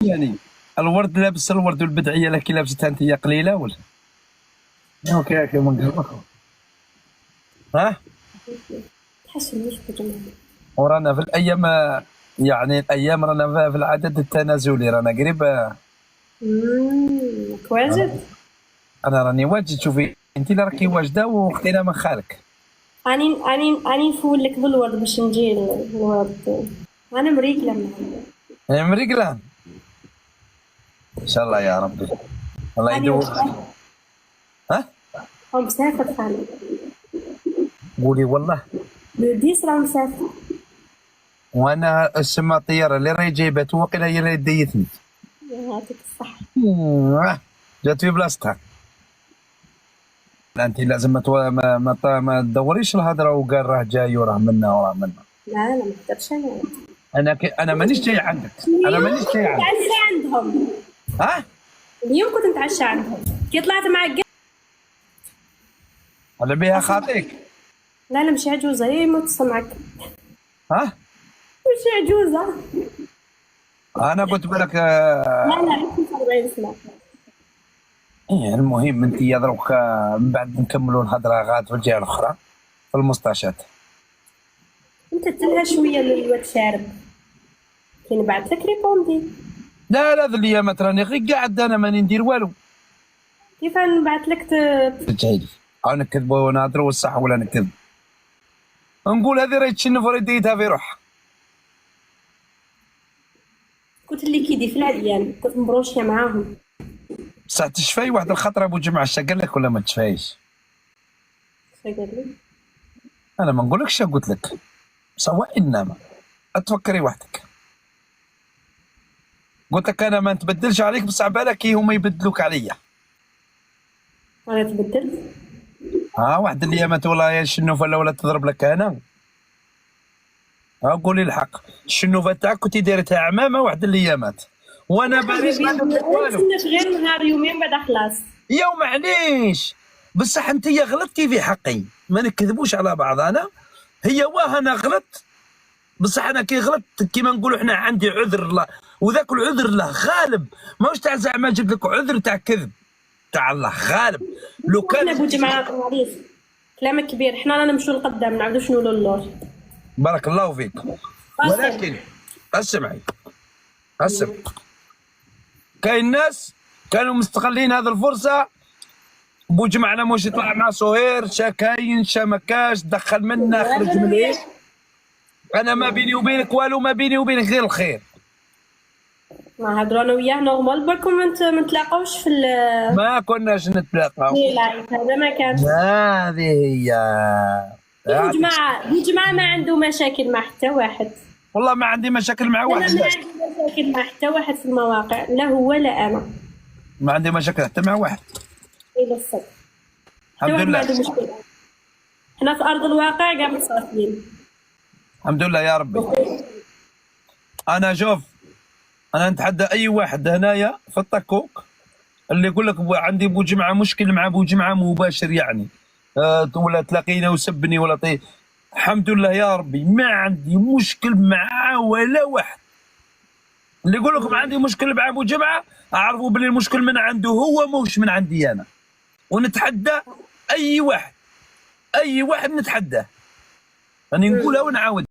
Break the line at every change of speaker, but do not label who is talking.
يعني الورد لابس الورد والبدعيه لكن لابستها انت هي قليله ولا؟ اوكي من قلبك. ها
تحسنوش بجمال.
ورانا في الايام، يعني الايام رانا في العدد التنازلي، رانا قريب.
واجد.
انا راني واجد. شوفي انت اللي راكي واجده واختينا من خالك.
اني نفول لك بالورد باش نجي الورد. انا مريقله من
مريقلان ان شاء الله يا ربي. الله يدوم. ها
هو مسافر خالي.
قولي والله.
بديس راه مسافر.
وانا السما الطياره اللي راهي جايبته وقيله هي اللي ديتني.
يعطيك الصحة.
جات في بلاصتها. لا انت لازم ما تدوريش الهضره وقال راه جاي وراه منا وراه منا.
لا ما نقدرش
انا مانيش جاي عندك. انا مانيش جاي عندك.
نتعشى عندهم.
ها
اليوم كنت نتعشى عندهم كي طلعت معك.
على بها خاطيك.
لا مش عجوزة، هي متصل معك.
ها
مش عجوزة.
انا قلت بالك.
لا 40 سنة.
إيه المهم انت يا دروك، من بعد نكملوا الهضره غاد في الجهه الاخرى في المستشفى.
انت تلها شوية للواد شارب كي نبعث لك ريبوندي.
لا ذا الايامات راني غير قاعد، انا ماني ندير والو.
كيف نبعث لك
تجهلي او نكذب ونهضروا والصح ولا نكذب. نقول هذه راهي تشنف وراهي ديتها في روحها.
قلت اللي كيدي في العيان كنت مبروشيه معاهم.
بصح تشفاي واحد الخطره ابو جمعه اش قال لك ولا ما تشفايش؟
شنو قال لي؟
انا ما نقولكش قلت لك، سواء انما تفكري وحدك. قلت لك انا ما نتبدلش عليك، بصح بالك هما يبدلوك عليا.
انا تبدلت.
واحد الايامات والله يا الشنوفه ولا تضرب لك انا. قولي الحق، الشنوفه تاعك كنت دايرتها عمامه واحد الايامات وانا باريس ما درت والو.
غير نهار يومين بعد خلاص.
يا معليش، بصح انت غلطتي في حقي، ما نكذبوش على بعضنا. هي انا غلطت، بصح انا كي غلطت كيما نقولوا احنا عندي عذر الله، وذاك العذر الله غالب، ماهوش تاع زعما جبت لك عذر تاع كذب، تاع الله غالب. لو كان
ابو جماعه معليش كلامك كبير، حنا رانا نمشوا لقدام ما نعاودوش نولوا للور.
بارك الله فيك. ولكن اسمعي كاين ناس كانوا مستغلين هذه الفرصه. بو جمعنا موش يطلع مع صهير، شا كاين شا مكاش، دخل منا خرج من ايه. انا ما بيني وبينك والو، ما بيني وبينك غير الخير.
ما هضروا انا وياه نورمال، بالكم ما نتلاقاوش في
ما كناش نتلاقاو.
هذا ما كان.
هذه هي.
بو جماعه ما عنده مشاكل مع حتى واحد.
والله ما عندي مشاكل مع واحد.
انا ما عندي مشاكل مع حتى واحد في المواقع، لا هو لا انا.
ما عندي مشاكل حتى مع واحد.
الى الصدق.
الحمد لله.
حنا في ارض الواقع قاع متصافين.
الحمد لله يا ربي. انا شوف، انا نتحدى اي واحد هنايا في الطكوك اللي يقول لك عندي بو جمعه مشكل مع بو جمعه مباشر، يعني ولا تلاقينا وسبني ولا طيب. الحمد لله يا ربي ما عندي مشكل مع ولا واحد. اللي يقول لكم عندي مشكل مع ابو جمعه اعرفوا بلي المشكل من عنده هو مش من عندي انا. ونتحدى اي واحد نتحداه. راني نقولها ونعاود.